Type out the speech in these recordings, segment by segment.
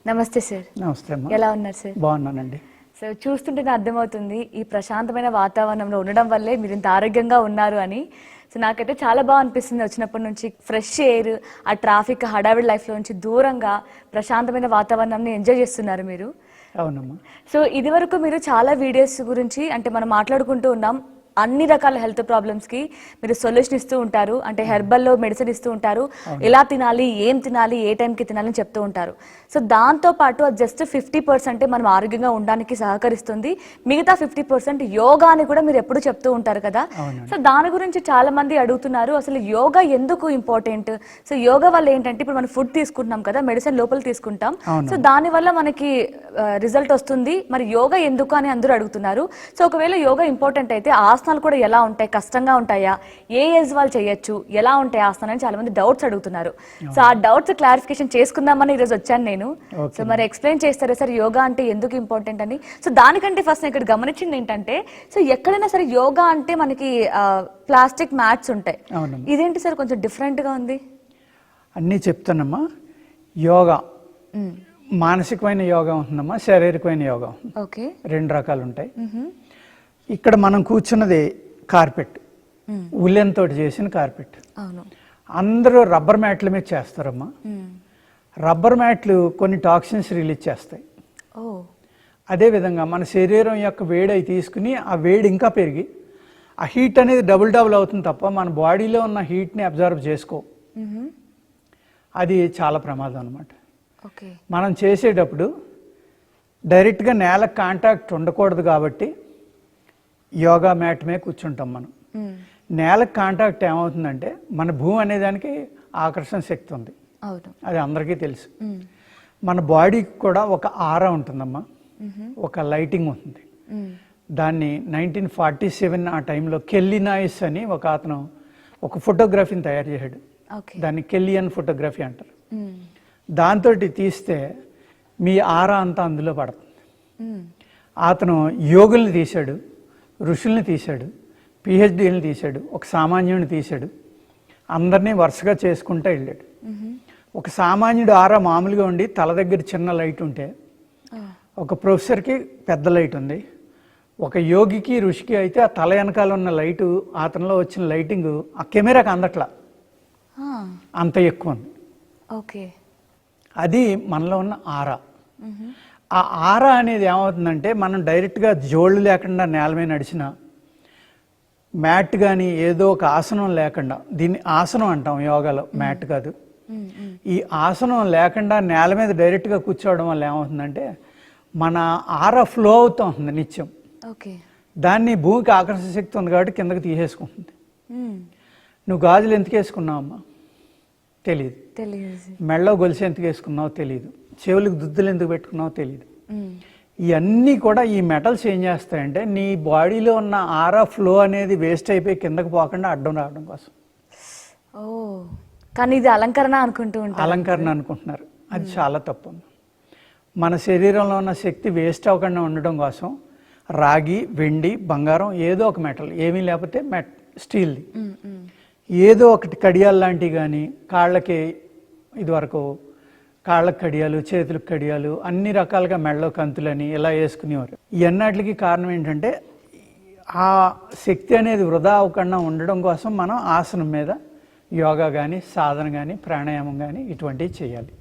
నమస్తే సార్. నమస్తే అమ్మా. ఎలా ఉన్నారు సార్? బాగున్నానండి. సో చూస్తుంటేనే అర్థమవుతుంది ఈ ప్రశాంతమైన వాతావరణంలో ఉండడం వల్లే మీరు ఇంత ఆరోగ్యంగా ఉన్నారు అని. సో నాకైతే చాలా బాగా అనిపిస్తుంది వచ్చినప్పటి నుంచి. ఫ్రెష్ ఎయిర్, ఆ ట్రాఫిక్ హడావిడి లైఫ్లో నుంచి దూరంగా ప్రశాంతమైన వాతావరణాన్ని ఎంజాయ్ చేస్తున్నారు మీరు. అవునమ్మా. సో ఇది వరకు మీరు చాలా వీడియోస్ గురించి అంటే మనం మాట్లాడుకుంటూ ఉన్నాం. అన్ని రకాల హెల్త్ ప్రాబ్లమ్స్కి మీరు సొల్యూషన్ ఇస్తూ ఉంటారు. అంటే హెర్బల్లో మెడిసిన్ ఇస్తూ ఉంటారు, ఎలా తినాలి, ఏం తినాలి, ఏ టైంకి తినాలని చెప్తూ ఉంటారు. సో దాంతోపాటు అది జస్ట్ 50% మనం ఆరోగ్యంగా ఉండడానికి సహకరిస్తుంది. మిగతా 50% యోగా అని కూడా మీరు ఎప్పుడు చెప్తూ ఉంటారు కదా. సో దాని గురించి చాలా మంది అడుగుతున్నారు, అసలు యోగా ఎందుకు ఇంపార్టెంట్? సో యోగా వల్ల ఏంటంటే ఇప్పుడు మనం ఫుడ్ తీసుకుంటున్నాం కదా, మెడిసిన్ లోపల తీసుకుంటాం, సో దాని వల్ల మనకి రిజల్ట్ వస్తుంది. మరి యోగా ఎందుకు అని అందరూ అడుగుతున్నారు. సో ఒకవేళ యోగా ఇంపార్టెంట్ అయితే ఆసనాలు కూడా ఎలా ఉంటాయి, కష్టంగా ఉంటాయా, ఏ ఏజ్ వాళ్ళు చేయొచ్చు, ఎలా ఉంటాయి ఆసనాలు అని చాలా మంది డౌట్స్ అడుగుతున్నారు. సో ఆ డౌట్స్ క్లారిఫికేషన్ చేసుకుందామని ఈరోజు వచ్చాను నేను. సో మరి ఎక్స్ప్లెయిన్ చేస్తారా సార్ యోగా అంటే ఎందుకు ఇంపార్టెంట్ అని? సో దానికంటే ఫస్ట్ నేను ఇక్కడ గమనించింది ఏంటంటే, సో ఎక్కడైనా సరే యోగా అంటే మనకి ప్లాస్టిక్ మ్యాట్స్ ఉంటాయి, ఇదేంటి సార్ కొంచెం డిఫరెంట్ గా ఉంది? అన్నీ చెప్తానమ్మా. యోగా మానసికమైన యోగా ఉంటుందమ్మా, శారీరకమైన యోగా. ఓకే, రెండు రకాలు ఉంటాయి. ఇక్కడ మనం కూర్చున్నది కార్పెట్, ఉలెన్ తోటి చేసిన కార్పెట్. అందరూ రబ్బర్ మ్యాట్ల మీద చేస్తారమ్మా. రబ్బర్ మ్యాట్లు కొన్ని టాక్సిన్స్ రిలీజ్ చేస్తాయి. అదేవిధంగా మన శరీరం యొక్క వేడి అవి తీసుకుని ఆ వేడి ఇంకా పెరిగి ఆ హీట్ అనేది డబుల్ అవుతుంది తప్ప మన బాడీలో ఉన్న హీట్ని అబ్జర్వ్ చేసుకో. అది చాలా ప్రమాదం అనమాట. మనం చేసేటప్పుడు డైరెక్ట్గా నేలకు కాంటాక్ట్ ఉండకూడదు కాబట్టి యోగా మ్యాట్ మీద కూర్చుంటాం. మనం నేలకు కాంటాక్ట్ ఏమవుతుందంటే, మన భూమి అనే దానికి ఆకర్షణ శక్తి ఉంది, అది అందరికీ తెలుసు. మన బాడీకి కూడా ఒక ఆరా ఉంటుందమ్మా, ఒక లైటింగ్ ఉంటుంది. దాన్ని 1947 ఆ టైంలో కెల్లీ నాయిస్ అని ఒక అతను ఒక ఫోటోగ్రఫీని తయారు చేశాడు. దాన్ని కెల్లియన్ ఫోటోగ్రఫీ అంటారు. దాంతో తీస్తే మీ ఆరా అంతా అందులో పడుతుంది. అతను యోగుల్ని తీశాడు, ఋషుల్ని తీశాడు, పిహెచ్డీని తీశాడు, ఒక సామాన్యుడిని తీశాడు, అందరినీ వరుసగా చేసుకుంటూ వెళ్ళాడు. ఒక సామాన్యుడు ఆరా మామూలుగా ఉండి తల దగ్గర చిన్న లైట్ ఉంటే, ఒక ప్రొఫెసర్కి పెద్ద లైట్ ఉంది, ఒక యోగికి ఋషికి అయితే ఆ తల వెనకాల ఉన్న లైటు, అతనిలో వచ్చిన లైటింగ్ ఆ కెమెరాకి అందట్లా, అంత ఎక్కువ ఉంది. ఓకే, అది మనలో ఉన్న ఆరా. ఆ ఆరా అనేది ఏమవుతుందంటే, మనం డైరెక్ట్గా జోళ్ళు లేకుండా నేల మీద నడిచిన, మ్యాట్ కానీ ఏదో ఒక ఆసనం లేకుండా, దీన్ని ఆసనం అంటాం యోగాలో, మ్యాట్ కాదు. ఈ ఆసనం లేకుండా నేల మీద డైరెక్ట్గా కూర్చోవడం వల్ల ఏమవుతుందంటే, మన ఆరా ఫ్లో అవుతూ ఉంటుంది నిత్యం. దాన్ని భూమికి ఆకర్షణ శక్తి ఉంది కాబట్టి కిందకి తీసేసుకుంటుంది. నువ్వు గాజులు ఎందుకు వేసుకున్నావు అమ్మా? తెలియదు. మెళ్ళో గొలుసు ఎందుకు వేసుకున్నావు? తెలియదు. చెవులకు దుద్దులు ఎందుకు పెట్టుకున్నావు? తెలియదు. ఇవన్నీ కూడా ఈ మెటల్స్ ఏం చేస్తాయంటే, నీ బాడీలో ఉన్న ఆరా ఫ్లో అనేది వేస్ట్ అయిపోయి కిందకు పోకుండా అడ్డం రావడం కోసం. కానీ ఇది అలంకరణ అనుకుంటున్నారు. అది చాలా తప్పు. మన శరీరంలో ఉన్న శక్తి వేస్ట్ అవ్వకుండా ఉండడం కోసం రాగి, వెండి, బంగారం, ఏదో ఒక మెటల్, ఏమీ లేకపోతే స్టీల్ది ఏదో ఒకటి, కడియాలు లాంటివి కానీ, కాళ్ళకి ఇదివరకు కాళ్ళకు కడియాలు, చేతులకు కడియాలు, అన్ని రకాలుగా మెళ్ళలో కంతులని ఇలా వేసుకునేవారు. ఇవన్నిటికి కారణం ఏంటంటే, ఆ శక్తి అనేది వృధా అవ్వకుండా ఉండడం కోసం మనం ఆసనం మీద యోగా కానీ, సాధన కానీ, ప్రాణాయామం కానీ ఇటువంటివి చేయాలి.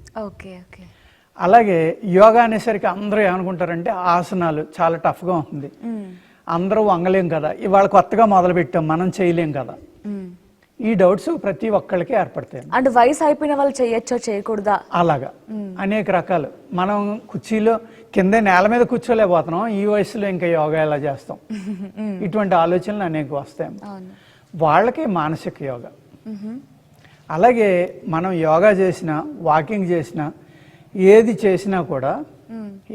అలాగే యోగా అనేసరికి అందరూ ఏమనుకుంటారంటే, ఆసనాలు చాలా టఫ్గా ఉంటుంది, అందరూ వంగలేం కదా, ఇవాళ కొత్తగా మొదలుపెట్టాం, మనం చేయలేం కదా, ఈ డౌట్స్ ప్రతి ఒక్కళ్ళకి ఏర్పడతాయి. అంటే వయసు అయిపోయిన వాళ్ళు చేయొచ్చో చేయకూడదా, అలాగా అనేక రకాలు. మనం కుర్చీలో కింద నేల మీద కూర్చోలేకపోతున్నాం, ఈ వయసులో ఇంకా యోగా ఎలా చేస్తాం, ఇటువంటి ఆలోచనలు అనేక వస్తాయి. వాళ్ళకి మానసిక యోగా. అలాగే మనం యోగా చేసినా, వాకింగ్ చేసినా, ఏది చేసినా కూడా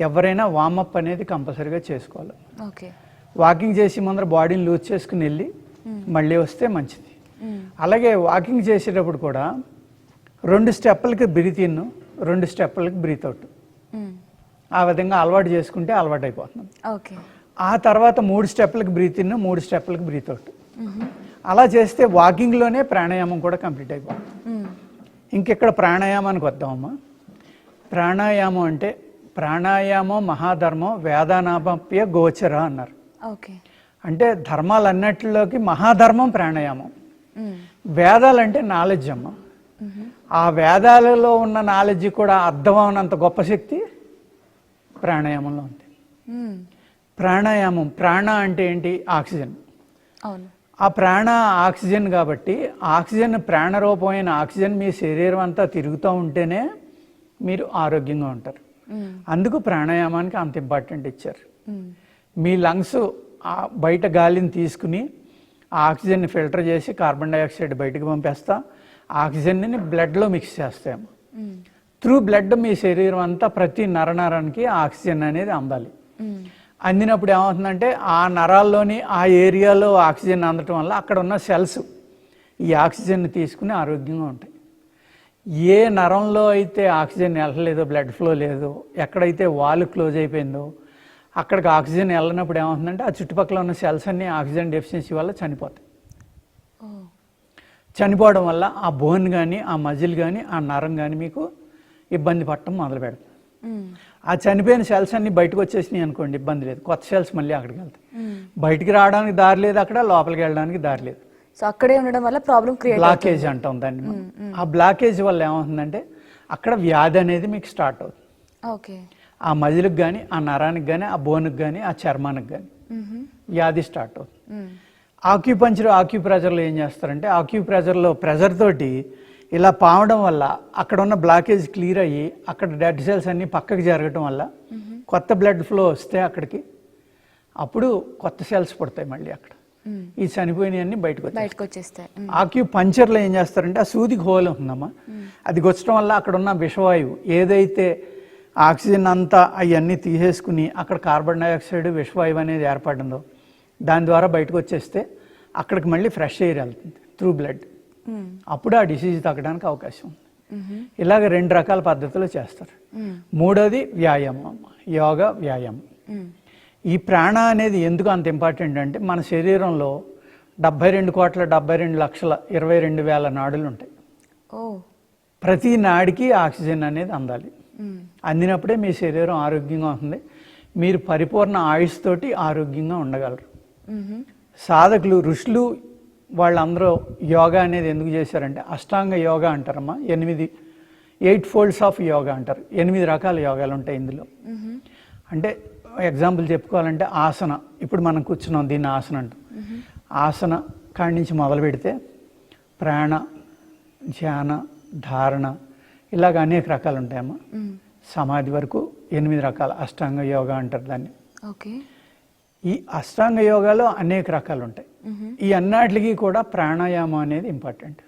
ఎవరైనా వార్మప్ అనేది కంపల్సరీగా చేసుకోవాలి. వాకింగ్ చేసి ముందర బాడీని లూజ్ చేసుకుని వెళ్ళి మళ్ళీ వస్తే మంచిది. అలాగే వాకింగ్ చేసేటప్పుడు కూడా 2 స్టెప్పులకి బ్రీత్ ఇన్, 2 స్టెప్పులకి బ్రీత్ అవుట్, ఆ విధంగా అలవాటు చేసుకుంటే అలవాటు అయిపోతుంది. ఆ తర్వాత 3 స్టెప్పులకి బ్రీత్ ఇన్, 3 స్టెప్పులకి బ్రీత్ అవుట్, అలా చేస్తే వాకింగ్లోనే ప్రాణాయామం కూడా కంప్లీట్ అయిపోతుంది. ఇంకెక్కడ ప్రాణాయామానికి వద్దామమ్మా. ప్రాణాయామం అంటే ప్రాణాయామం మహాధర్మం వేదానాభ్య గోచర అన్నారు. ఓకే. అంటే ధర్మాలన్నిటిలోకి మహాధర్మం ప్రాణాయామం. వేదాలంటే నాలెడ్జ్ అమ్మ. ఆ వేదాలలో ఉన్న నాలెడ్జ్ కూడా అర్థం అవనంత గొప్ప శక్తి ప్రాణాయామంలో ఉంది. ప్రాణాయామం, ప్రాణ అంటే ఏంటి? ఆక్సిజన్. అవును. ఆ ప్రాణ ఆక్సిజన్ కాబట్టి ఆక్సిజన్, ప్రాణరూపమైన ఆక్సిజన్ మీ శరీరం అంతా తిరుగుతూ ఉంటేనే మీరు ఆరోగ్యంగా ఉంటారు. అందుకు ప్రాణాయామానికి అంత ఇంపార్టెంట్ ఇచ్చారు. మీ లంగ్స్ బయట గాలిని తీసుకుని ఆక్సిజన్ని ఫిల్టర్ చేసి కార్బన్ డైఆక్సైడ్ బయటకు పంపేస్తా, ఆక్సిజన్ని బ్లడ్లో మిక్స్ చేస్తాము. త్రూ బ్లడ్ మీ శరీరం అంతా ప్రతి నరనరానికి ఆక్సిజన్ అనేది అందాలి. అందినప్పుడు ఏమవుతుందంటే ఆ నరాల్లోని ఆ ఏరియాలో ఆక్సిజన్ అందటం వల్ల అక్కడ ఉన్న సెల్స్ ఈ ఆక్సిజన్ని తీసుకుని ఆరోగ్యంగా ఉంటాయి. ఏ నరంలో అయితే ఆక్సిజన్ వెళ్ళలేదో, బ్లడ్ ఫ్లో లేదో, ఎక్కడైతే వాల్ క్లోజ్ అయిపోయిందో అక్కడికి ఆక్సిజన్ వెళ్ళినప్పుడు ఏమవుతుందంటే ఆ చుట్టుపక్కల ఉన్న సెల్స్ అన్నీ ఆక్సిజన్ డెఫిషియన్సీ వల్ల చనిపోతాయి. చనిపోవడం వల్ల ఆ బోన్ కానీ, ఆ మజిల్ కానీ, ఆ నరం కానీ మీకు ఇబ్బంది పడటం మొదలు పెడతాయి. ఆ చనిపోయిన సెల్స్ అన్ని బయటకు వచ్చేసినాయి అనుకోండి, ఇబ్బంది లేదు, కొత్త సెల్స్ మళ్ళీ అక్కడికి వెళ్తాయి. బయటికి రావడానికి దారి లేదు, అక్కడ లోపలికి వెళ్ళడానికి దారి లేదు. సో అక్కడే ఉండడం వల్ల ప్రాబ్లం క్రియేట్, బ్లాకేజ్ అంటాం దాన్ని. ఆ బ్లాకేజ్ వల్ల ఏమవుతుందంటే అక్కడ వ్యాధి అనేది మీకు స్టార్ట్ అవుతుంది. ఓకే. ఆ మజిల్కి కానీ, ఆ నరానికి కానీ, ఆ బోన్కి కానీ, ఆ చర్మానికి కానీ వ్యాధి స్టార్ట్ అవుతుంది. ఆక్యుప్రెజర్లో ఏం చేస్తారంటే ఆక్యుప్రెజర్లో ప్రెజర్ తోటి ఇలా పావడం వల్ల అక్కడ ఉన్న బ్లాకేజ్ క్లియర్ అయ్యి అక్కడ డెడ్ సెల్స్ అన్ని పక్కకి జరగటం వల్ల కొత్త బ్లడ్ ఫ్లో వస్తే అక్కడికి అప్పుడు కొత్త సెల్స్ పుడతాయి మళ్ళీ అక్కడ. ఈ చనిపోయినవన్నీ బయటకు వచ్చేస్తాయి. ఆక్యుపంచర్లో ఏం చేస్తారంటే ఆ సూదికి హోల్ ఉంటుందమ్మా, అది గుచ్చడం వల్ల అక్కడ ఉన్న విషవాయువు ఏదైతే ఆక్సిజన్ అంతా అవన్నీ తీసేసుకుని అక్కడ కార్బన్ డైఆక్సైడ్ విషవాయువు అనేది ఏర్పడిందో దాని ద్వారా బయటకు వచ్చేస్తే అక్కడికి మళ్ళీ ఫ్రెష్ ఎయిర్ వెళ్తుంది త్రూ బ్లడ్. అప్పుడు ఆ డిసీజ్ తగ్గడానికి అవకాశం ఉంది. ఇలాగ 2 రకాల పద్ధతులు చేస్తారు. మూడోది వ్యాయామం, యోగా వ్యాయామం. ఈ ప్రాణ అనేది ఎందుకు అంత ఇంపార్టెంట్ అంటే మన శరీరంలో 72,72,22,000 నాడులు ఉంటాయి. ప్రతి నాడికి ఆక్సిజన్ అనేది అందాలి. అందినప్పుడే మీ శరీరం ఆరోగ్యంగా ఉంటుంది, మీరు పరిపూర్ణ ఆయుష్ తోటి ఆరోగ్యంగా ఉండగలరు. సాధకులు, ఋషులు వాళ్ళందరూ యోగా అనేది ఎందుకు చేశారంటే అష్టాంగ యోగా అంటారమ్మా. 8 ఫోల్డ్స్ ఆఫ్ యోగా అంటారు. 8 రకాల యోగాలు ఉంటాయి ఇందులో. అంటే ఎగ్జాంపుల్ చెప్పుకోవాలంటే ఆసన, ఇప్పుడు మనం కూర్చున్నాం దీన్ని ఆసన అంటాం. ఆసన కాడి నుంచి మొదలు పెడితే ప్రాణ, ధ్యాన, ధారణ ఇలాగ అనేక రకాలు ఉంటాయమ్మా. సమాధి వరకు 8 రకాల అష్టాంగ యోగా అంటారు దాన్ని. ఓకే. ఈ అష్టాంగ యోగాలో అనేక రకాలు ఉంటాయి. ఈ అన్నిటికీ కూడా ప్రాణాయామం అనేది ఇంపార్టెంట్.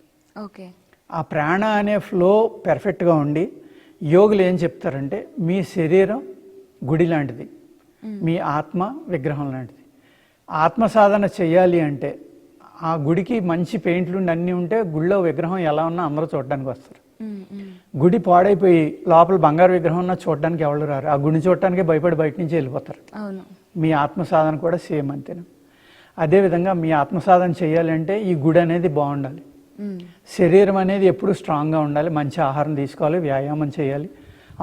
ఓకే. ఆ ప్రాణ అనే ఫ్లో పెర్ఫెక్ట్గా ఉండి యోగులు ఏం చెప్తారంటే మీ శరీరం గుడి లాంటిది, మీ ఆత్మ విగ్రహం లాంటిది. ఆత్మ సాధన చేయాలి అంటే ఆ గుడికి మంచి పెయింట్లు అన్నీ ఉంటే గుడిలో విగ్రహం ఎలా ఉన్నా అందరూ చూడడానికి వస్తారు. గుడి పాడైపోయి లోపల బంగారు విగ్రహం ఉన్నా చూడడానికి ఎవరు రారు, ఆ గుడిని చూడటానికి భయపడి బయట నుంచి వెళ్ళిపోతారు. మీ ఆత్మ సాధన కూడా సేమ్ అంతేనా. అదేవిధంగా మీ ఆత్మ సాధన చేయాలంటే ఈ గుడి అనేది బాగుండాలి, శరీరం అనేది ఎప్పుడు స్ట్రాంగ్గా ఉండాలి, మంచి ఆహారం తీసుకోవాలి, వ్యాయామం చేయాలి,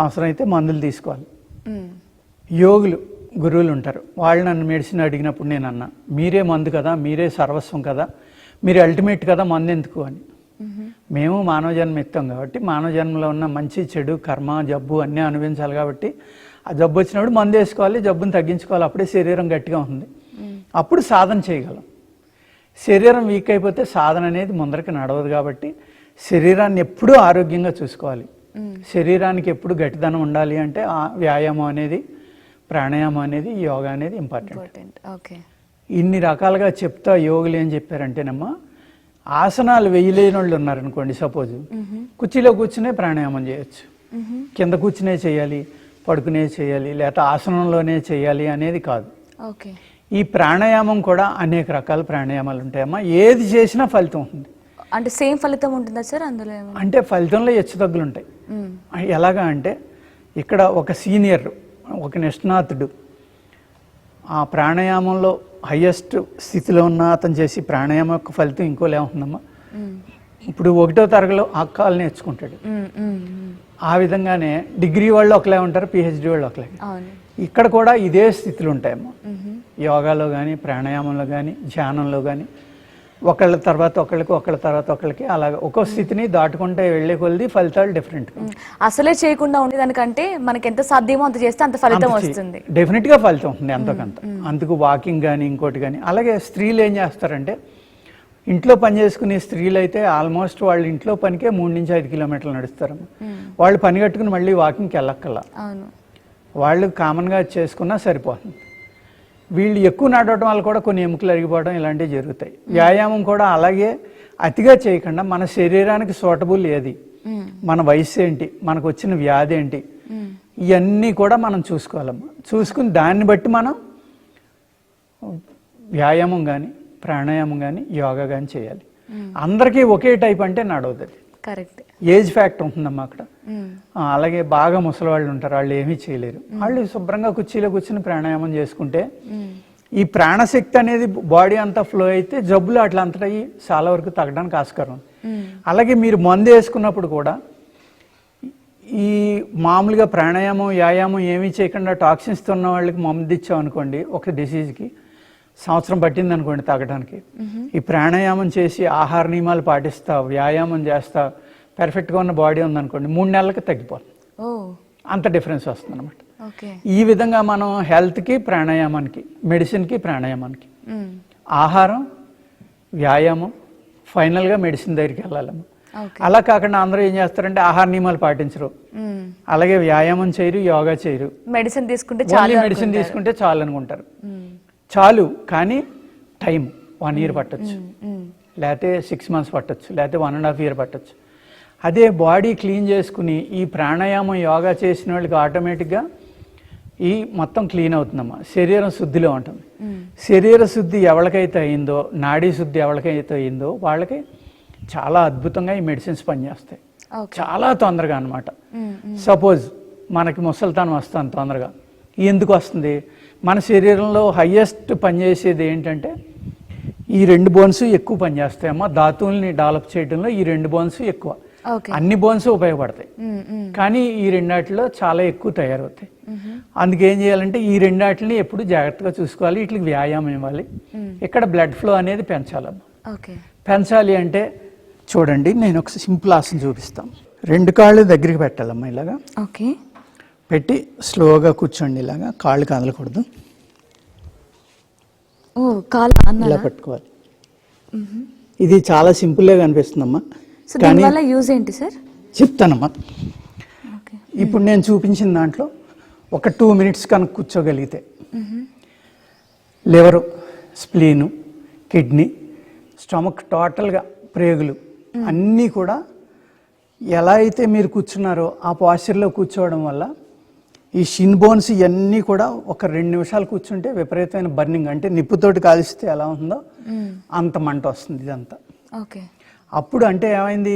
అవసరమైతే మందులు తీసుకోవాలి. యోగులు గురువులు ఉంటారు, వాళ్ళు నన్ను మెడిసిన్ అడిగినప్పుడు నేను అన్నా మీరే మందు కదా, మీరే సర్వస్వం కదా, మీరు అల్టిమేట్ కదా, మందు ఎందుకు అని. మేము మానవ జన్మ ఎత్తాం కాబట్టి మానవ జన్మలో ఉన్న మంచి చెడు కర్మ జబ్బు అన్నీ అనుభవించాలి కాబట్టి ఆ జబ్బు వచ్చినప్పుడు మందు వేసుకోవాలి, జబ్బుని తగ్గించుకోవాలి, అప్పుడే శరీరం గట్టిగా ఉంటుంది, అప్పుడు సాధన చేయగలం. శరీరం వీక్ అయిపోతే సాధన అనేది ముందరికి నడవదు కాబట్టి శరీరాన్ని ఎప్పుడూ ఆరోగ్యంగా చూసుకోవాలి. శరీరానికి ఎప్పుడు గట్టిదనం ఉండాలి అంటే ఆ వ్యాయామం అనేది, ప్రాణాయామం అనేది, యోగా అనేది ఇంపార్టెంట్. ఇన్ని రకాలుగా చెప్తా యోగులు ఏం చెప్పారంటేనమ్మా, ఆసనాలు వేయలేని వాళ్ళు ఉన్నారనుకోండి, సపోజ్ కుర్చీలో కూర్చునే ప్రాణాయామం చేయొచ్చు, కింద కూర్చునే చేయాలి, పడుకునే చేయాలి, లేకపోతే ఆసనంలోనే చేయాలి అనేది కాదు. ఈ ప్రాణాయామం కూడా అనేక రకాల ప్రాణాయామాలు ఉంటాయమ్మా. ఏది చేసినా ఫలితం ఉంటుంది. అంటే సేమ్ ఫలితం ఉంటుందా సార్ అందులో? అంటే ఫలితంలో హెచ్చుతగ్గులు ఉంటాయి. ఎలాగా అంటే ఇక్కడ ఒక సీనియర్, ఒక నిష్ణాతుడు ఆ ప్రాణాయామంలో హయ్యెస్ట్ స్థితిలో ఉన్న అతను చేసి ప్రాణాయామం యొక్క ఫలితం ఇంకోలా ఉంటుందమ్మా. ఇప్పుడు 1వ తరగతిలో ఆక్కాలు నేర్చుకుంటాడు, ఆ విధంగానే డిగ్రీ వాళ్ళు ఒకలే ఉంటారు, పిహెచ్డి వాళ్ళు ఒకలే. ఇక్కడ కూడా ఇదే స్థితులు ఉంటాయమ్మా. యోగాలో కానీ, ప్రాణాయామంలో కానీ, ధ్యానంలో కానీ ఒకళ్ళ తర్వాత ఒకళ్ళకి, ఒకళ్ళ తర్వాత ఒకళ్ళకి అలాగ ఒక్కో స్థితిని దాటుకుంటే వెళ్ళే కొద్ది ఫలితాలు డిఫరెంట్. అసలే చేయకుండా ఉండేదానికంటే మనకి ఎంత సాధ్యమో అంత చేస్తే అంత ఫలితం వస్తుంది. డెఫినెట్గా ఫలితం ఉంటుంది అంతకంత. అందుకు వాకింగ్ కానీ ఇంకోటి కానీ. అలాగే స్త్రీలు ఏం చేస్తారంటే, ఇంట్లో పని చేసుకునే స్త్రీలు అయితే ఆల్మోస్ట్ వాళ్ళ ఇంట్లో పనికే 3 నుంచి 5 కిలోమీటర్లు నడుస్తారమ్మా. వాళ్ళు పని కట్టుకుని మళ్ళీ వాకింగ్కి వెళ్ళక్కల్లా, వాళ్ళు కామన్గా చేసుకున్నా సరిపోతుంది. వీళ్ళు ఎక్కువ నడవడం వల్ల కూడా కొన్ని ఎముకలు అరిగిపోవడం ఇలాంటివి జరుగుతాయి. వ్యాయామం కూడా అలాగే అతిగా చేయకుండా మన శరీరానికి సూటబుల్ ఏది, మన వయసు ఏంటి, మనకు వచ్చిన వ్యాధి ఏంటి, ఇవన్నీ కూడా మనం చూసుకోవాలమ్మా. చూసుకుని దాన్ని బట్టి మనం వ్యాయామం కానీ, ప్రాణాయామం కానీ, యోగా కానీ చేయాలి. అందరికీ ఒకే టైప్ అంటే నడవదు, అది కరెక్ట్. ఏజ్ ఫ్యాక్టర్ ఉంటుందమ్మా అక్కడ. అలాగే బాగా ముసలివాళ్ళు ఉంటారు, వాళ్ళు ఏమీ చేయలేరు. వాళ్ళు శుభ్రంగా కుర్చీలో కూర్చుని ప్రాణాయామం చేసుకుంటే ఈ ప్రాణశక్తి అనేది బాడీ అంతా ఫ్లో అయితే జబ్బులు అట్లా అంతటా చాలా వరకు తగ్గడానికి ఆస్కారం ఉంది. అలాగే మీరు మందు వేసుకున్నప్పుడు కూడా ఈ మామూలుగా ప్రాణాయామం, వ్యాయామం ఏమీ చేయకుండా టాక్సిన్స్ ఉన్న వాళ్ళకి మందు ఇచ్చామనుకోండి, ఒక డిసీజ్కి సంవత్సరం పట్టింది అనుకోండి తగ్గడానికి. ఈ ప్రాణాయామం చేసి ఆహార నియమాలు పాటిస్తా, వ్యాయామం చేస్తా, పర్ఫెక్ట్గా ఉన్న బాడీ ఉందనుకోండి 3 నెలలకి తగ్గిపోతుంది. అంత డిఫరెన్స్ వస్తుంది అనమాట. ఈ విధంగా మనం హెల్త్కి, ప్రాణాయామానికి, మెడిసిన్కి, ప్రాణాయామానికి ఆహారం, వ్యాయామం, ఫైనల్గా మెడిసిన్ దగ్గరికి వెళ్ళాలమ్మా. అలా కాకుండా అందరూ ఏం చేస్తారంటే ఆహార నియమాలు పాటించరు, అలాగే వ్యాయామం చేయరు, యోగా చేయరు, మెడిసిన్ తీసుకుంటే చాలు అనుకుంటారు. చాలు, కానీ టైం 1 year పట్టచ్చు, లేకపోతే 6 months పట్టచ్చు, లేకపోతే 1.5 years పట్టచ్చు. అదే బాడీ క్లీన్ చేసుకుని ఈ ప్రాణాయామం, యోగా చేసిన వాళ్ళకి ఆటోమేటిక్గా ఈ మొత్తం క్లీన్ అవుతుందమ్మా. శరీరం శుద్ధిలో ఉంటుంది. శరీర శుద్ధి ఎవరికైతే అయిందో, నాడీ శుద్ధి ఎవరికైతే అయిందో వాళ్ళకి చాలా అద్భుతంగా ఈ మెడిసిన్స్ పనిచేస్తాయి, చాలా తొందరగా అనమాట. సపోజ్ మనకి ముసలితనం వస్తుంది తొందరగా. ఎందుకు వస్తుంది? మన శరీరంలో హయ్యెస్ట్ పనిచేసేది ఏంటంటే ఈ 2 బోన్స్ ఎక్కువ పనిచేస్తాయమ్మా. ధాతువుల్ని డెవలప్ చేయడంలో ఈ 2 బోన్స్ ఎక్కువ. అన్ని బోన్స్ ఉపయోగపడతాయి, కానీ ఈ 2 చాలా ఎక్కువ తయారవుతాయి. అందుకేం చేయాలంటే ఈ 2 ఎప్పుడు జాగ్రత్తగా చూసుకోవాలి. వీటికి వ్యాయామం ఇవ్వాలి. ఇక్కడ బ్లడ్ ఫ్లో అనేది పెంచాలమ్మా. పెంచాలి అంటే చూడండి, నేను ఒక సింపుల్ ఆసన చూపిస్తాను. 2 కాళ్ళు దగ్గరికి పెట్టాలమ్మా. ఇలాగా పెట్టి స్లోగా కూర్చోండి. ఇలాగా కాళ్ళు కదలకూడదు, ఇలా పట్టుకోవాలి. ఇది చాలా సింపుల్గా కనిపిస్తుందమ్మా, కానీ యూజ్ ఏంటి సార్ చెప్తానమ్మా. ఇప్పుడు నేను చూపించిన దాంట్లో ఒక 2 minutes కనుక కూర్చోగలిగితే లివరు, స్ప్లీను, కిడ్నీ, స్టమక్, టోటల్గా ప్రేగులు అన్నీ కూడా ఎలా అయితే మీరు కూర్చున్నారో ఆ పాస్చర్లో కూర్చోవడం వల్ల ఈ షిన్ బోన్స్ ఇవన్నీ కూడా ఒక 2 నిమిషాలు కూర్చుంటే విపరీతమైన బర్నింగ్, అంటే నిప్పుతోటి కాలిస్తే ఎలా ఉందో అంత మంట వస్తుంది ఇదంతా. అప్పుడు అంటే ఏమైంది,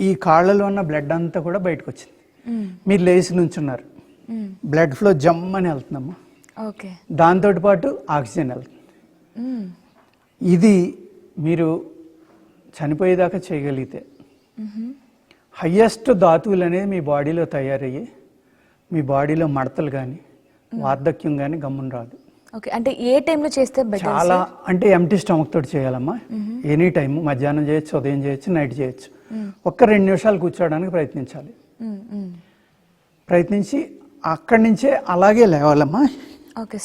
ఈ కాళ్ళలో ఉన్న బ్లడ్ అంతా కూడా బయటకు వచ్చింది. మీరు లేచి నుంచున్నారు, బ్లడ్ ఫ్లో జమ్మని వెళ్తుందమ్మా. దాంతో పాటు ఆక్సిజన్ వెళ్తుంది. ఇది మీరు చనిపోయేదాకా చేయగలిగితే హయ్యెస్ట్ ధాతువులు అనేది మీ బాడీలో తయారయ్యి మీ బాడీలో మడతలు కానీ, వార్ధక్యం కానీ గమ్మున రాదు. అంటే ఏ టైంలో చేస్తే చాలా అంటే ఎంటీ స్టమక్ తోటి చేయాలమ్మా. ఎనీ టైం, మధ్యాహ్నం చేయొచ్చు, ఉదయం చేయొచ్చు, నైట్ చేయొచ్చు. ఒక్క 2 నిమిషాలు కూర్చోవడానికి ప్రయత్నించాలి. ప్రయత్నించి అక్కడి నుంచే అలాగే లేవాలమ్మా.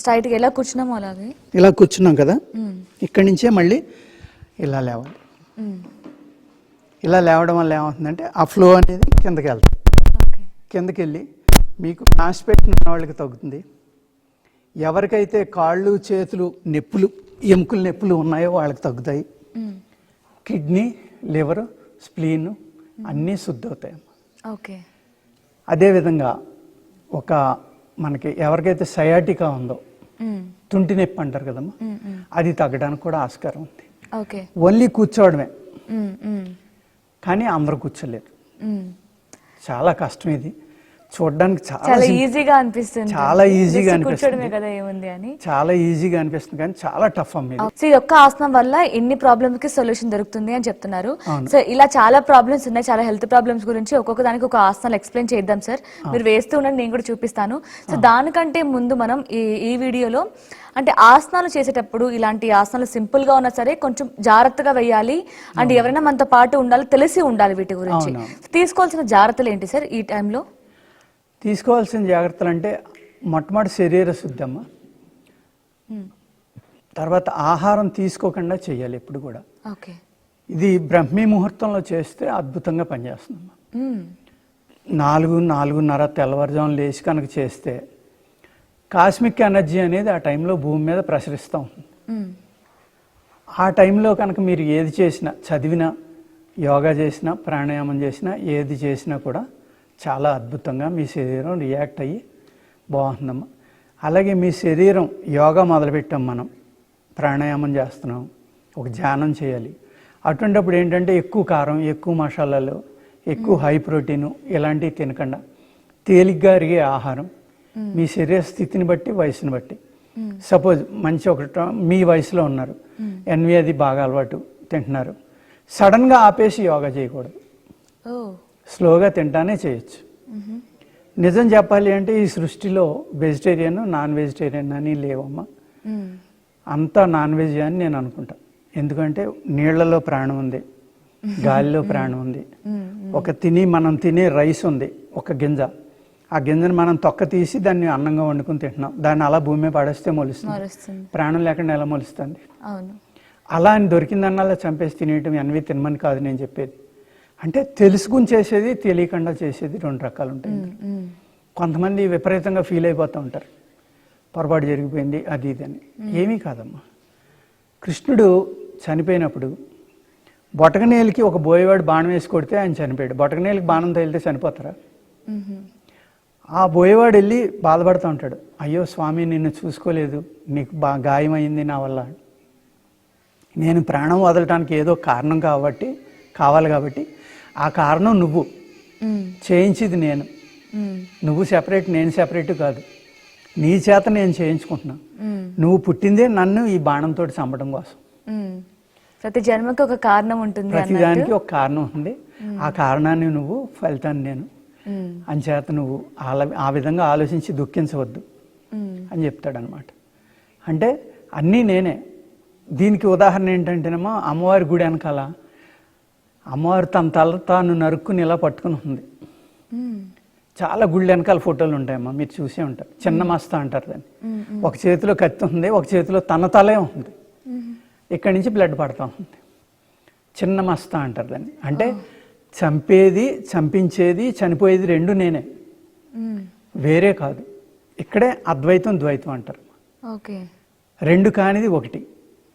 స్ట్రైట్గా ఎలా కూర్చున్నామో అలాగే ఇలా కూర్చున్నాం కదా, ఇక్కడి నుంచే మళ్ళీ ఇలా లేవాలి. ఇలా లేవడం వల్ల ఏమవుతుందంటే ఆ ఫ్లో అనేది కిందకి వెళ్తుంది. కిందకి వెళ్ళి మీకు నాసిపెట్టిన వాళ్ళకి తగ్గుతుంది. ఎవరికైతే కాళ్ళు, చేతులు నొప్పులు, ఎముకల నొప్పులు ఉన్నాయో వాళ్ళకి తగ్గుతాయి. కిడ్నీ, లివర్, స్ప్లీన్ అన్నీ శుద్ధి అవుతాయి. అదేవిధంగా ఒక మనకి ఎవరికైతే సయాటికా ఉందో, తుంటి నొప్పి అంటారు కదమ్మా, అది తగ్గడానికి కూడా ఆస్కారం ఉంది. ఓన్లీ కూర్చోవడమే, కానీ అందరూ కూర్చోలేరు, చాలా కష్టం ఇది. చూడడానికి చాలా ఈజీగా అనిపిస్తుంది, చాలా ఈజీగా Just అనిపిస్తుంది. కూర్చోడమే కదా ఏముంది అని. చాలా ఈజీగా అనిపిస్తుంది కానీ చాలా టఫ్ అమ్మ ఇది. సో ఈ ఒక్క ఆసనం వల్ల ఎన్ని ప్రాబ్లమ్స్ కి సొల్యూషన్ దొరుకుతుంది అని చెప్తున్నారు. అవును. సో ఇలా చాలా ప్రాబ్లమ్స్ ఉన్నాయి, చాలా హెల్త్ ప్రాబ్లమ్స్ గురించి ఒక్కొక్క దానికి ఒక ఆసనాలు ఎక్స్ప్లెయిన్ చేద్దాం సార్. మీరు వేస్తూ ఉండండి, నేను కూడా చూపిస్తాను. సో దానికంటే ముందు మనం ఈ వీడియోలో అంటే ఆసనాలు చేసేటప్పుడు ఇలాంటి ఆసనాలు సింపుల్ గా ఉన్నా సరే కొంచెం జాగ్రత్తగా వేయాలి అండ్ ఎవరైనా మనతో పాటు ఉండాలి, తెలిసి ఉండాలి వీటి గురించి. తీసుకోవాల్సిన జాగ్రత్తలు ఏంటి సార్ ఈ టైంలో? తీసుకోవాల్సిన జాగ్రత్తలు అంటే మొట్టమొదటి శరీర శుద్ధి అమ్మ, తర్వాత ఆహారం తీసుకోకుండా చేయాలి ఎప్పుడు కూడా. ఓకే. ఇది బ్రహ్మీ ముహూర్తంలో చేస్తే అద్భుతంగా పనిచేస్తుందమ్మా. 4-4:30 తెల్లవారుజామున లేచి కనుక చేస్తే కాస్మిక్ ఎనర్జీ అనేది ఆ టైంలో భూమి మీద ప్రసరిస్తూ ఉంటుంది. ఆ టైంలో కనుక మీరు ఏది చేసినా, చదివినా, యోగా చేసినా, ప్రాణాయామం చేసినా, ఏది చేసినా కూడా చాలా అద్భుతంగా మీ శరీరం రియాక్ట్ అయ్యి బాగుంటుందమ్మా. అలాగే మీ శరీరం యోగా మొదలుపెట్టాం, మనం ప్రాణాయామం చేస్తున్నాం, ఒక ధ్యానం చేయాలి. అటువంటిప్పుడు ఏంటంటే ఎక్కువ కారం, ఎక్కువ మసాలాలు, ఎక్కువ హై ప్రోటీను ఇలాంటివి తినకుండా తేలిగ్గా అరిగే ఆహారం, మీ శరీర స్థితిని బట్టి, వయసుని బట్టి. సపోజ్ మంచి మీ వయసులో ఉన్నారు, ఎన్వి అది బాగా అలవాటు తింటున్నారు, సడన్గా ఆపేసి యోగా చేయకూడదు, స్లోగా తింటానే చేయొచ్చు. నిజం చెప్పాలి అంటే ఈ సృష్టిలో వెజిటేరియన్, నాన్ వెజిటేరియన్ అని లేవమ్మా. అంతా నాన్ వెజ్ అని నేను అనుకుంటా. ఎందుకంటే నీళ్లలో ప్రాణం ఉంది, గాలిలో ప్రాణం ఉంది. మనం తినే రైస్ ఉంది, ఒక గింజ, ఆ గింజను మనం తొక్క తీసి దాన్ని అన్నంగా వండుకుని తింటున్నాం. దాన్ని అలా భూమి మీద పడేస్తే మొలుస్తుంది, ప్రాణం లేకుండా ఎలా మొలుస్తుంది? అలా అని దొరికిందన్నా చంపేసి తినేయటం ఎన్వి తినమని కాదు నేను చెప్పేది. అంటే తెలుసుకుని చేసేది, తెలియకుండా చేసేది 2 రకాలు ఉంటాయి. కొంతమంది విపరీతంగా ఫీల్ అయిపోతూ ఉంటారు, పొరపాటు జరిగిపోయింది అది ఇది అని. ఏమీ కాదమ్మా. కృష్ణుడు చనిపోయినప్పుడు బొటకనేలికి ఒక బోయేవాడు బాణం వేసి కొడితే ఆయన చనిపోయాడు. బొటకనేలికి బాణం తగిలితే చనిపోతారా? ఆ బోయేవాడు వెళ్ళి బాధపడుతూ ఉంటాడు, అయ్యో స్వామి నిన్ను చూసుకోలేదు, నీకు గాయమైంది నా వల్ల, నేను ప్రాణం వదలటానికి ఏదో కారణం కావాలి కాబట్టి ఆ కారణం నువ్వు, చేయించింది నేను, నువ్వు సెపరేట్, నేను సెపరేట్ కాదు, నీ చేత నేను చేయించుకుంటున్నా. నువ్వు పుట్టిందే నన్ను ఈ బాణంతో చంపడం కోసం. ప్రతి జన్మకి ఒక కారణం ఉంటుంది, ప్రతి దానికి ఒక కారణం ఉంది. ఆ కారణాన్ని నువ్వు, ఫలితాన్ని నేను, అంచేత నువ్వు ఆ విధంగా ఆలోచించి దుఃఖించవద్దు అని చెప్తాడు అనమాట. అంటే అన్నీ నేనే. దీనికి ఉదాహరణ ఏంటంటేనేమో అమ్మవారి గుడి వెనకాల అమ్మవారు తన తల తాను నరుక్కుని ఇలా పట్టుకుని ఉంది. చాలా గుళ్ళు వెనకాల ఫోటోలు ఉంటాయమ్మా, మీరు చూసే ఉంటారు. చిన్న మస్తా అంటారు దాన్ని. ఒక చేతిలో కత్తి ఉంది, ఒక చేతిలో తన తలే ఉంది, ఇక్కడి నుంచి బ్లడ్ పడతా ఉంది. చిన్న మస్తా అంటారు దాన్ని. అంటే చంపేది, చంపించేది, చనిపోయేది 2 నేనే, వేరే కాదు. ఇక్కడే అద్వైతం, ద్వైతం అంటారు. 2 కానిది 1,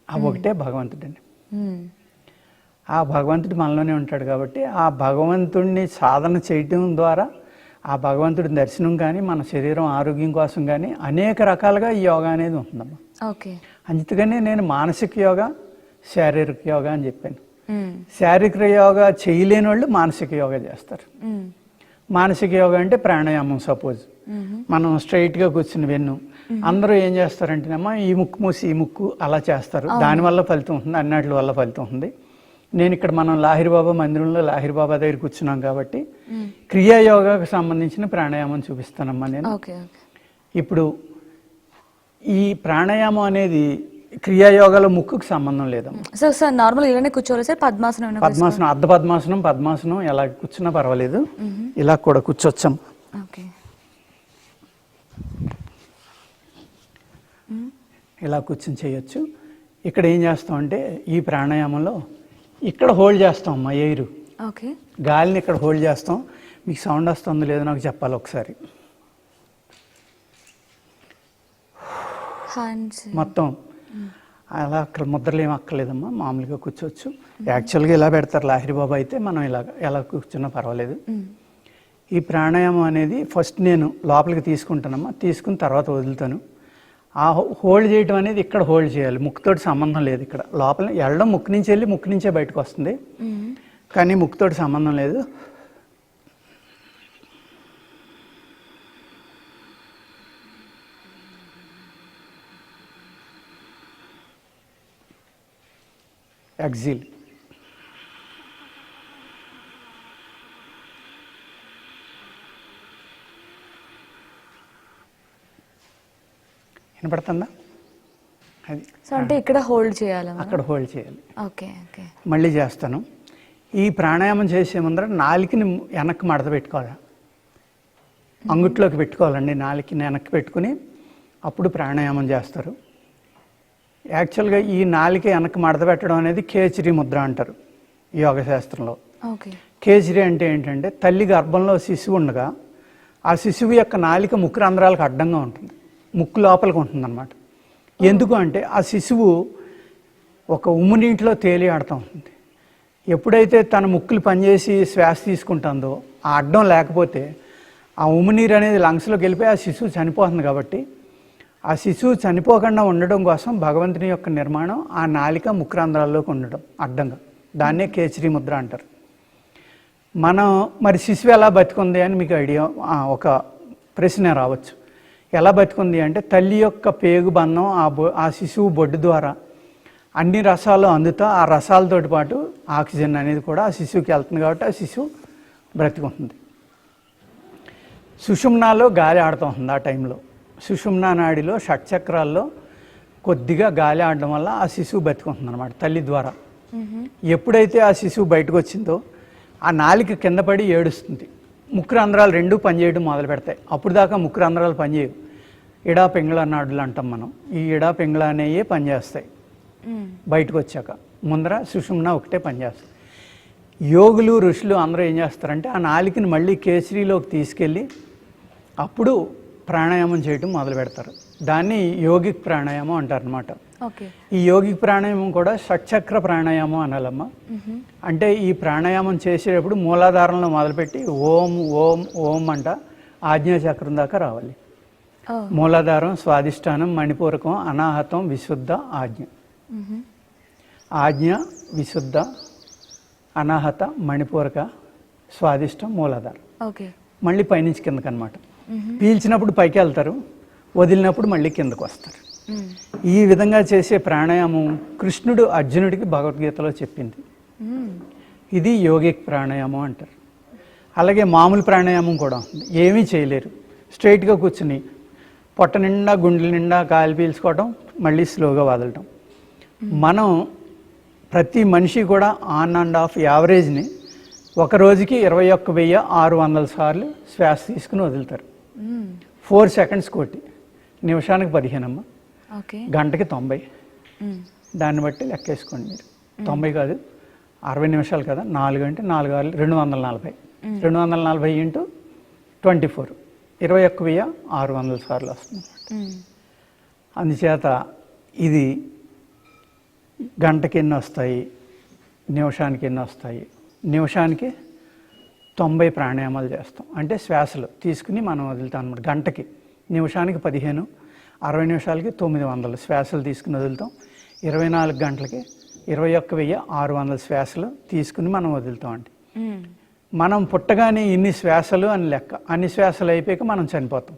ఆ 1 భగవంతుడండి. ఆ భగవంతుడు మనలోనే ఉంటాడు కాబట్టి ఆ భగవంతుడిని సాధన చేయటం ద్వారా ఆ భగవంతుడి దర్శనం కానీ, మన శరీరం ఆరోగ్యం కోసం కానీ అనేక రకాలుగా ఈ యోగా అనేది ఉంటుందమ్మా. అందుకనే నేను మానసిక యోగా, శారీరక యోగా అని చెప్పాను. శారీరక యోగా చేయలేని వాళ్ళు మానసిక యోగా చేస్తారు. మానసిక యోగా అంటే ప్రాణాయామం. సపోజ్ మనం స్ట్రైట్గా కూర్చుని వెన్ను, అందరూ ఏం చేస్తారంటేనమ్మా ఈ ముక్కు మూసి ఈ ముక్కు అలా చేస్తారు, దానివల్ల ఫలితం ఉంటుంది, అన్నిటి వల్ల ఫలితం ఉంది. నేను ఇక్కడ మనం లాహిరిబాబా మందిరంలో లాహిరిబాబా దగ్గర కూర్చున్నాం కాబట్టి క్రియాయోగాకు సంబంధించిన ప్రాణాయామం చూపిస్తానమ్మా నేను. ఇప్పుడు ఈ ప్రాణాయామం అనేది క్రియాయోగాలో ముక్కుకు సంబంధం లేదమ్మా. సార్ నార్మల్ ఇలానే కూర్చోవాలి సార్? పద్మాసనం, అర్ధ పద్మాసనం ఎలా కూర్చున్నా పర్వాలేదు, ఇలా కూడా కూర్చోవచ్చాం. ఇలా కూర్చొని చేయొచ్చు. ఇక్కడ ఏం చేస్తామంటే ఈ ప్రాణాయామంలో ఇక్కడ హోల్డ్ చేస్తాం అమ్మా, ఎయిర్ గాలిని ఇక్కడ హోల్డ్ చేస్తాం. మీకు సౌండ్ వస్తుందో లేదో నాకు చెప్పాలి ఒకసారి. మొత్తం అలా అక్కడ ముద్రలు ఏమి అక్కర్లేదమ్మా, మామూలుగా కూర్చోవచ్చు. యాక్చువల్గా ఇలా పెడతారు లాహిరిబాబా అయితే, మనం ఎలా కూర్చున్నా పర్వాలేదు. ఈ ప్రాణాయామం అనేది ఫస్ట్ నేను లోపలికి తీసుకుంటానమ్మా, తీసుకుని తర్వాత వదులుతాను. ఆ హోల్డ్ చేయటం అనేది ఇక్కడ హోల్డ్ చేయాలి, ముక్కుతోటి సంబంధం లేదు. ఇక్కడ లోపల వెళ్ళడం ముక్కు నుంచి వెళ్ళి ముక్కు నుంచే బయటకు వస్తుంది, కానీ ముక్కుతోటి సంబంధం లేదు. ఎగ్జిల్. వినపడుతుందా? అది సో అంటే ఇక్కడ హోల్డ్ చేయాలి, అక్కడ హోల్డ్ చేయాలి. Okay okay. మళ్ళీ చేస్తాను. ఈ ప్రాణాయామం చేసే ముందర నాలికని వెనక్కి మడత పెట్టుకోవాలి, అంగుట్లోకి పెట్టుకోవాలండి. నాలికని వెనక్కి పెట్టుకుని అప్పుడు ప్రాణాయామం చేస్తారు. యాక్చువల్గా ఈ నాలిక వెనక్కి మడత పెట్టడం అనేది కేచరి ముద్ర అంటారు యోగ శాస్త్రంలో. ఓకే. కేచరి అంటే ఏంటంటే తల్లి గర్భంలో శిశువు ఉండగా ఆ శిశువు యొక్క నాలిక ముక్కు రంధ్రాలకు అడ్డంగా ఉంటుంది, ముక్కు లోపలికి ఉంటుంది అన్నమాట. ఎందుకు అంటే ఆ శిశువు ఒక ఉమ్ము నీటిలో తేలియాడుతూ ఉంటుంది. ఎప్పుడైతే తన ముక్కులు పనిచేసి శ్వాస తీసుకుంటుందో ఆ అడ్డం లేకపోతే ఆ ఉమ్ము నీరు అనేది లంగ్స్లోకి వెళ్ళిపోయి ఆ శిశువు చనిపోతుంది. కాబట్టి ఆ శిశువు చనిపోకుండా ఉండడం కోసం భగవంతుని యొక్క నిర్మాణం ఆ నాలిక ముక్రాంధ్రాల్లోకి ఉండడం అడ్డంగా. దాన్నే కేచరి ముద్ర అంటారు. మనం మరి శిశువు ఎలా బతికుంది అని మీకు ఐడియా, ఒక ప్రశ్న రావచ్చు. ఎలా బతికుంది అంటే తల్లి యొక్క పేగు బంధం ఆ శిశువు బొడ్డు ద్వారా అన్ని రసాలు అందుతా ఆ రసాలతో పాటు ఆక్సిజన్ అనేది కూడా ఆ శిశువుకి వెళ్తుంది. కాబట్టి ఆ శిశువు బ్రతికుంటుంది. సుషుమ్నాలో గాలి ఆడుతూ ఉంటుంది ఆ టైంలో. సుషుమ్నా నాడిలో షట్చక్రాల్లో కొద్దిగా గాలి ఆడడం వల్ల ఆ శిశువు బతికుంటుంది అనమాట తల్లి ద్వారా. ఎప్పుడైతే ఆ శిశువు బయటకు వచ్చిందో ఆ నాలిక కింద పడి ఏడుస్తుంది. ముక్కు రంధ్రాలు రెండూ పనిచేయడం మొదలు పెడతాయి. అప్పుడు దాకా ముక్కు రంధ్రాలు పనిచేయవు. ఇడా పింగళ నాడులు అంటాం మనం. ఈ ఇడా పింగళ అనేవి పనిచేస్తాయి బయటకు వచ్చాక. ముందర సుషుమ్నా ఒకటే పనిచేస్తాయి. యోగులు ఋషులు అందరూ ఏం చేస్తారంటే ఆ నాలికని మళ్ళీ కేసరిలోకి తీసుకెళ్ళి అప్పుడు ప్రాణాయామం చేయడం మొదలు పెడతారు. దాన్ని యోగిక్ ప్రాణాయామం అంటారు అనమాట. ఈ యోగిక్ ప్రాణాయామం కూడా షట్చక్ర ప్రాణాయామం అనాలమ్మా. అంటే ఈ ప్రాణాయామం చేసేటప్పుడు మూలాధారంలో మొదలుపెట్టి ఓం ఓం ఓం అంట ఆజ్ఞాచక్రం దాకా రావాలి. మూలాధారం, స్వాదిష్టానం, మణిపూరకం, అనాహతం, విశుద్ధ, ఆజ్ఞ. ఆజ్ఞ, విశుద్ధ, అనాహత, మణిపూరక, స్వాదిష్టం, మూలాధారం. మళ్ళీ పైనుంచి కిందకి అనమాట. పీల్చినప్పుడు పైకి వెళ్తారు, వదిలినప్పుడు మళ్ళీ కిందకు వస్తారు. ఈ విధంగా చేసే ప్రాణాయామం కృష్ణుడు అర్జునుడికి భగవద్గీతలో చెప్పింది. ఇది యోగిక్ ప్రాణాయామం అంటారు. అలాగే మామూలు ప్రాణాయామం కూడా ఉంది. ఏమీ చేయలేరు, స్ట్రైట్గా కూర్చుని పొట్ట నిండా గుండెల నిండా గాలి పీల్చుకోవడం, మళ్ళీ స్లోగా వదలటం. మనం ప్రతి మనిషి కూడా ఆన్ అండ్ ఆఫ్ యావరేజ్ని ఒక రోజుకి 21,600 సార్లు శ్వాస తీసుకుని వదులుతారు. 4 సెకండ్స్ కోటి, నిమిషానికి 15 అమ్మ, గంటకి 90. దాన్ని బట్టి లెక్కేసుకోండి మీరు. 90 కాదు, 60 నిమిషాలు కదా, 4 అంటే 4 6 240. 240 ఇంటూ 24, 21,600 సార్లు వస్తుంది. అందుచేత ఇది గంటకి ఎన్ని వస్తాయి, నిమిషానికి ఎన్ని వస్తాయి? నిమిషానికి 90 ప్రాణాయామాలు చేస్తాం. అంటే శ్వాసలు తీసుకుని మనం వదులుతాం అనమాట. గంటకి, నిమిషానికి 15, 60 నిమిషాలకి 900 శ్వాసలు తీసుకుని వదులుతాం. 24 గంటలకి 21,600 శ్వాసలు తీసుకుని మనం వదులుతాం. అంటే మనం పుట్టగానే ఇన్ని శ్వాసలు అని లెక్క. అన్ని శ్వాసలు అయిపోయాక మనం చనిపోతాం.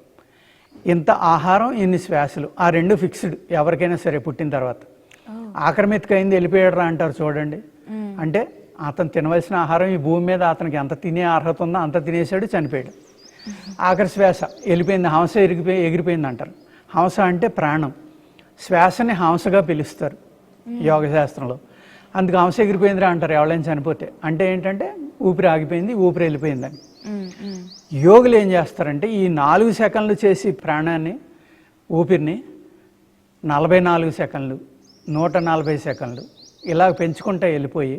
ఇంత ఆహారం, ఇన్ని శ్వాసలు, ఆ రెండు ఫిక్స్డ్ ఎవరికైనా సరే పుట్టిన తర్వాత. ఆక్రమితకైంది వెళ్ళిపోయాడు అంటారు చూడండి. అంటే అతను తినవలసిన ఆహారం ఈ భూమి మీద అతనికి ఎంత తినే అర్హత ఉందో అంత తినేసాడు, చనిపోయాడు. ఆఖరి శ్వాస వెళ్ళిపోయింది, హంస ఎగిరిపోయింది అంటారు. హంస అంటే ప్రాణం. శ్వాసని హంసగా పిలుస్తారు యోగ శాస్త్రంలో. అందుకు హంస ఎగిరిపోయిందిరా అంటారు ఎవరైనా చనిపోతే. అంటే ఏంటంటే ఊపిరి ఆగిపోయింది, ఊపిరి వెళ్ళిపోయిందని. యోగులు ఏం చేస్తారంటే ఈ 4 సెకండ్లు చేసి ప్రాణాన్ని, ఊపిరిని 44 సెకండ్లు, 140 సెకండ్లు ఇలా పెంచుకుంటూ వెళ్ళిపోయి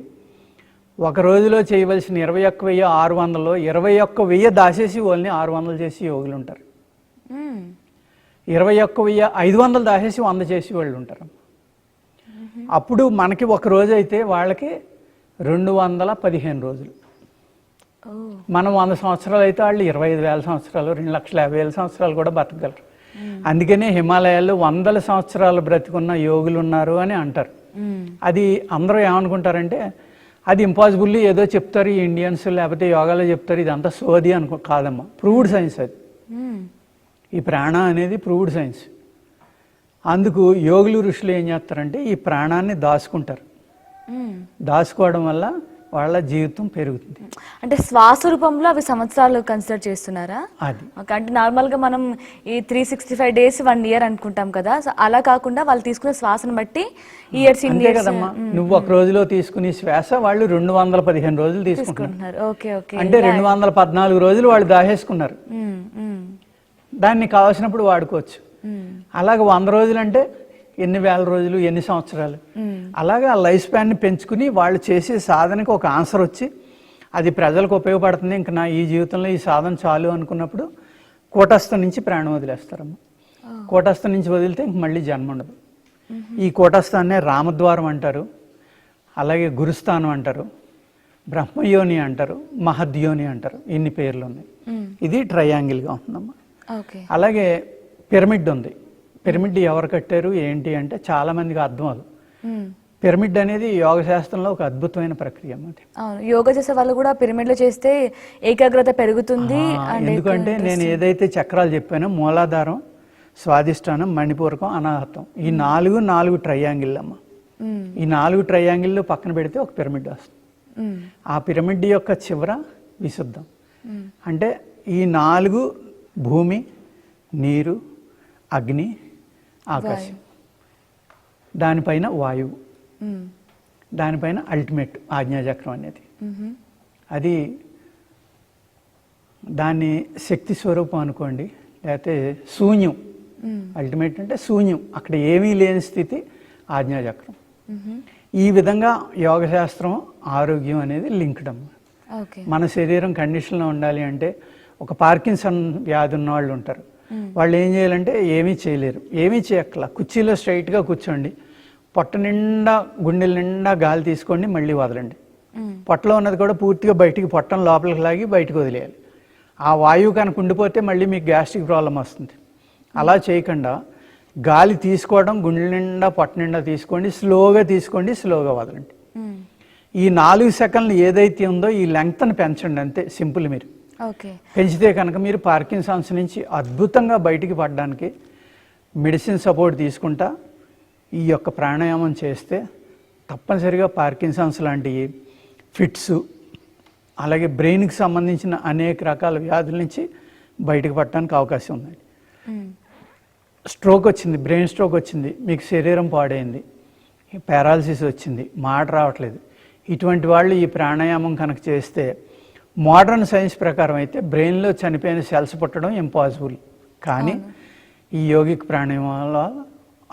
ఒక రోజులో చేయవలసిన 21,600లో 21,000 దాచేసి ఓన్లీ 600 చేసి యోగులు ఉంటారు. 21,500 దాచేసి 100 చేసి వాళ్ళు ఉంటారు. అప్పుడు మనకి ఒక రోజు అయితే వాళ్ళకి 215 రోజులు. మనం 100 సంవత్సరాలు అయితే వాళ్ళు 25,000 సంవత్సరాలు, 2,50,000 సంవత్సరాలు కూడా బతకగలరు. అందుకనే హిమాలయాల్లో 100 సంవత్సరాలు బ్రతికున్న యోగులు ఉన్నారు అని అంటారు. అది అందరూ ఏమనుకుంటారంటే అది ఇంపాసిబుల్, ఏదో చెప్తారు ఈ ఇండియన్స్, లేకపోతే యోగాలో చెప్తారు, ఇదంతా సోది కాదమ్మా. ప్రూవ్డ్ సైన్స్ అది. ఈ ప్రాణ అనేది ప్రూవ్డ్ సైన్స్. అందుకు యోగులు ఋషులు ఏం చేస్తారంటే ఈ ప్రాణాన్ని దాచుకుంటారు. దాచుకోవడం వల్ల వాళ్ళ జీవితం పెరుగుతుంది. అంటే శ్వాస రూపంలో అవి సంవత్సరాలు కన్సిడర్ చేస్తున్నారా? అది ఓకే. అంటే నార్మల్గా మనం ఈ 365 days 1 year అనుకుంటాం కదా, సో అలా కాకుండా వాళ్ళు తీసుకునే శ్వాసను బట్టి ఇయర్స్ అంతే కదమ్మా. నువ్వు ఒక రోజులో తీసుకునే శ్వాస వాళ్ళు 215 రోజులు తీసుకుంటున్నారు. Okay okay. అంటే 214 రోజులు వాళ్ళు దాహేసుకున్నారు. దాన్ని కావాల్సినప్పుడు వాడుకోవచ్చు. అలాగే 100 రోజులు అంటే ఎన్ని వేల రోజులు, ఎన్ని సంవత్సరాలు. అలాగే ఆ లైఫ్ స్పాన్ని పెంచుకుని వాళ్ళు చేసే సాధనకి ఒక ఆన్సర్ వచ్చి అది ప్రజలకు ఉపయోగపడుతుంది, ఇంకా నా ఈ జీవితంలో ఈ సాధన చాలు అనుకున్నప్పుడు కూటస్థం నుంచి ప్రాణం వదిలేస్తారమ్మ. కూటస్థం నుంచి వదిలితే ఇంక మళ్ళీ జన్మ ఉండదు. ఈ కూటస్థాన్నే రామద్వారం అంటారు, అలాగే గురుస్థానం అంటారు, బ్రహ్మయోని అంటారు, మహద్యోని అంటారు. ఇన్ని పేర్లు ఉన్నాయి. ఇది ట్రయాంగిల్గా ఉంటుందమ్మా. అలాగే పిరమిడ్ ఉంది. పిరమిడ్ ఎవరు కట్టారు ఏంటి అంటే చాలా మందికి అర్థం అవ్వదు. పిరమిడ్ అనేది యోగ శాస్త్రంలో ఒక అద్భుతమైన ప్రక్రియ అన్నమాట. యోగ చేసే వాళ్ళు కూడా పిరమిడ్లో చేస్తే ఏకాగ్రత పెరుగుతుంది. ఎందుకంటే నేను ఏదైతే చక్రాలు చెప్పానో మూలాధారం, స్వాదిష్టానం, మణిపూరకం, అనాహతం, ఈ నాలుగు ట్రయాంగిల్ అమ్మ. ఈ 4 ట్రయాంగిల్ పక్కన పెడితే ఒక పిరమిడ్ వస్తుంది. ఆ పిరమిడ్ యొక్క చివర విశుద్ధం. అంటే ఈ 4 భూమి, నీరు, అగ్ని, ఆకాశం, దానిపైన వాయువు, దానిపైన అల్టిమేట్ ఆజ్ఞాచక్రం అనేది. అది దాన్ని శక్తి స్వరూపం అనుకోండి, లేకపోతే శూన్యం. అల్టిమేట్ అంటే శూన్యం, అక్కడ ఏమీ లేని స్థితి ఆజ్ఞాచక్రం. ఈ విధంగా యోగశాస్త్రం ఆరోగ్యం అనేది లింక్డ్ అమ్మ. మన శరీరం కండిషన్లో ఉండాలి అంటే ఒక పార్కిన్సన్ వ్యాధి ఉన్న వాళ్ళు ఉంటారు. వాళ్ళు ఏం చేయాలంటే ఏమీ చేయలేరు, ఏమీ చేయక్కల. కుర్చీలో స్ట్రైట్గా కూర్చోండి, పొట్ట నిండా గుండెల నిండా గాలి తీసుకోండి, మళ్ళీ వదలండి. పొట్టలో ఉన్నది కూడా పూర్తిగా బయటికి, పొట్టను లోపలికి లాగి బయటకు వదిలేయాలి. ఆ వాయువు కనుక ఉండిపోతే మళ్ళీ మీకు గ్యాస్ట్రిక్ ప్రాబ్లం వస్తుంది. అలా చేయకుండా గాలి తీసుకోవడం, గుండెల నిండా పొట్ట నిండా తీసుకోండి, స్లోగా తీసుకోండి, స్లోగా వదలండి. ఈ 4 సెకండ్లు ఏదైతే ఉందో ఈ లెంగ్త్ని పెంచండి, అంతే సింపుల్. మీరు పెంచితే కనుక మీరు పార్కిన్సన్స్ నుంచి అద్భుతంగా బయటికి పడడానికి మెడిసిన్ సపోర్ట్ తీసుకుంటా ఈ యొక్క ప్రాణాయామం చేస్తే తప్పనిసరిగా పార్కిన్సన్స్ లాంటివి, ఫిట్స్, అలాగే బ్రెయిన్కి సంబంధించిన అనేక రకాల వ్యాధుల నుంచి బయటకు పడటానికి అవకాశం ఉంది. స్ట్రోక్ వచ్చింది, బ్రెయిన్ స్ట్రోక్ వచ్చింది, మీకు శరీరం పాడైంది, పారాలసిస్ వచ్చింది, మాట రావట్లేదు, ఇటువంటి వాళ్ళు ఈ ప్రాణాయామం కనుక చేస్తే మోడర్న్ సైన్స్ ప్రకారం అయితే బ్రెయిన్లో చనిపోయిన సెల్స్ పుట్టడం ఇంపాసిబుల్. కానీ ఈ యోగిక్ ప్రాణాయామం వల్ల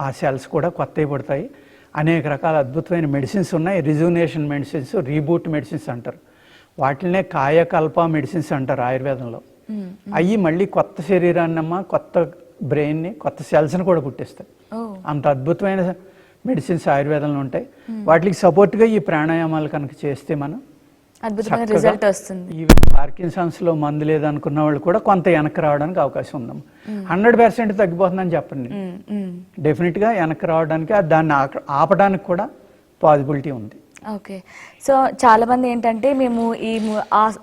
ఆ సెల్స్ కూడా కొత్తవి పుడతాయి. అనేక రకాల అద్భుతమైన మెడిసిన్స్ ఉన్నాయి. రిజునేషన్ మెడిసిన్స్, రీబూట్ మెడిసిన్స్ అంటారు. వాటినే కాయకల్ప మెడిసిన్స్ అంటారు ఆయుర్వేదంలో. అవి మళ్ళీ కొత్త శరీరాన్నమ్మా, కొత్త బ్రెయిన్ని, కొత్త సెల్స్ని కూడా పుట్టిస్తాయి. అంత అద్భుతమైన మెడిసిన్స్ ఆయుర్వేదంలో ఉంటాయి. వాటికి సపోర్ట్గా ఈ ప్రాణాయామాలు కనుక చేస్తే మనం అద్భుతమైన రిజల్ట్ వస్తుంది. ఈవెన్ పార్కిన్సన్స్ లో మందు లేదనుకున్న వాళ్ళు కూడా కొంత వెనక్కి రావడానికి అవకాశం ఉందమ్మా. 100% తగ్గిపోతుందని చెప్పండి, డెఫినెట్గా వెనక్కి రావడానికి, దాన్ని ఆపడానికి కూడా పాసిబిలిటీ ఉంది. ఓకే. సో చాలా మంది ఏంటంటే మేము ఈ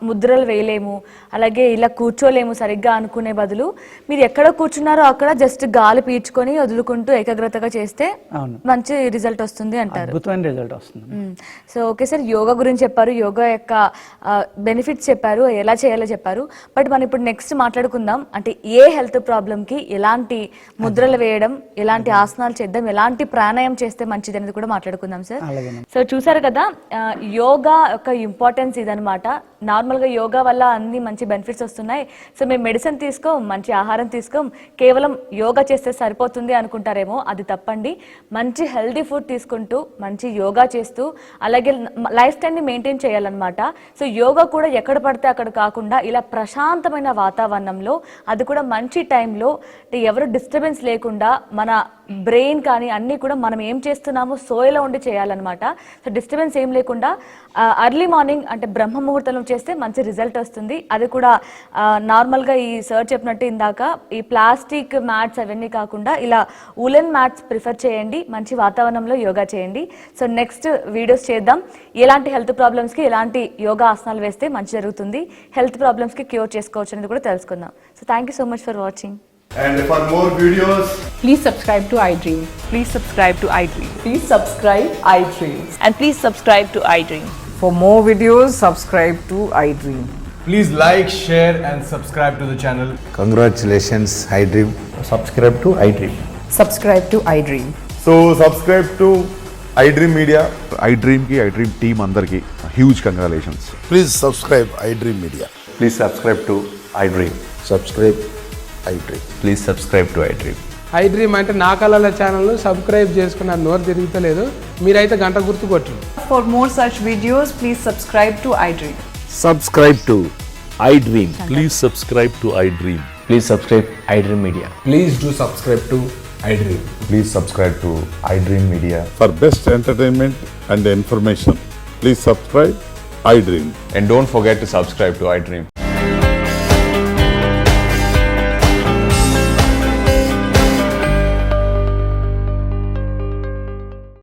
ముద్రలు వేయలేము, అలాగే ఇలా కూర్చోలేము సరిగ్గా అనుకునే బదులు మీరు ఎక్కడ కూర్చున్నారో అక్కడ జస్ట్ గాలి పీల్చుకొని వదులుకుంటూ ఏకాగ్రతగా చేస్తే మంచి రిజల్ట్ వస్తుంది అంటారు. అద్భుతమైన రిజల్ట్ వస్తుంది. సో ఓకే సార్, యోగా గురించి చెప్పారు, యోగా యొక్క బెనిఫిట్స్ చెప్పారు, ఎలా చేయాలో చెప్పారు. బట్ మనం ఇప్పుడు నెక్స్ట్ మాట్లాడుకుందాం, అంటే ఏ హెల్త్ ప్రాబ్లంకి ఎలాంటి ముద్రలు వేయడం, ఎలాంటి ఆసనాలు చేద్దాం, ఎలాంటి ప్రాణాయామం చేస్తే మంచిది అనేది కూడా మాట్లాడుకుందాం సార్. సో చూసారు కదా, యోగా యొక్క ఇంపార్టెన్స్ ఇదనమాట. నార్మల్గా యోగా వల్ల అన్ని మంచి బెనిఫిట్స్ వస్తున్నాయి. సో మేము మెడిసిన్ తీసుకోం, మంచి ఆహారం తీసుకోం, కేవలం యోగా చేస్తే సరిపోతుంది అనుకుంటారేమో, అది తప్పండి. మంచి హెల్దీ ఫుడ్ తీసుకుంటూ, మంచి యోగా చేస్తూ, అలాగే లైఫ్ స్టైల్ని మెయింటైన్ చేయాలన్నమాట. సో యోగా కూడా ఎక్కడ పడితే అక్కడ కాకుండా ఇలా ప్రశాంతమైన వాతావరణంలో, అది కూడా మంచి టైంలో, ఎవరు డిస్టర్బెన్స్ లేకుండా మన బ్రెయిన్ కానీ అన్నీ కూడా మనం ఏం చేస్తున్నామో సోయలో ఉండి చేయాలన్నమాట. సో డిస్టర్బెన్స్ ఏం లేకుండా అర్లీ మార్నింగ్ అంటే బ్రహ్మ ముహూర్తంలో చేస్తే మంచి రిజల్ట్ వస్తుంది. అది కూడా నార్మల్గా ఈ సార్ చెప్పినట్టు ఇందాక ఈ ప్లాస్టిక్ మ్యాట్స్ అవన్నీ కాకుండా ఇలా ఉలెన్ మ్యాట్స్ ప్రిఫర్ చేయండి, మంచి వాతావరణంలో యోగా చేయండి. సో నెక్స్ట్ వీడియోస్ చేద్దాం, ఎలాంటి హెల్త్ ప్రాబ్లమ్స్కి ఎలాంటి యోగా ఆసనాలు వేస్తే మంచి జరుగుతుంది, హెల్త్ ప్రాబ్లమ్స్కి క్యూర్ చేసుకోవచ్చు అనేది కూడా తెలుసుకుందాం. So thank you so much for watching. And for more videos, Please subscribe to iDream. Please subscribe to iDream. Please subscribe iDream. And please subscribe to iDream. For more videos, subscribe to iDream. please like, share, and subscribe to the channel. Congratulations, iDream. subscribe to iDream. Subscribe to iDream. So subscribe to iDream Media. iDream ki iDream team అందరికి huge congratulations. Please subscribe iDream Media. Please subscribe to iDream. Subscribe iDream. Please subscribe to iDream. iDream అంటే నా కళల ఛానల్ను subscribe చేసుకున్న నోరు తిరుగుతలేదు, మీరైతే గంట గుర్తు కొట్టండి. For more such videos, please subscribe to iDream. Subscribe to iDream. Please subscribe to iDream. Please subscribe iDream Media. Please do subscribe to iDream. Please subscribe to iDream media. For best entertainment and information, please subscribe iDream. And don't forget to subscribe to iDream.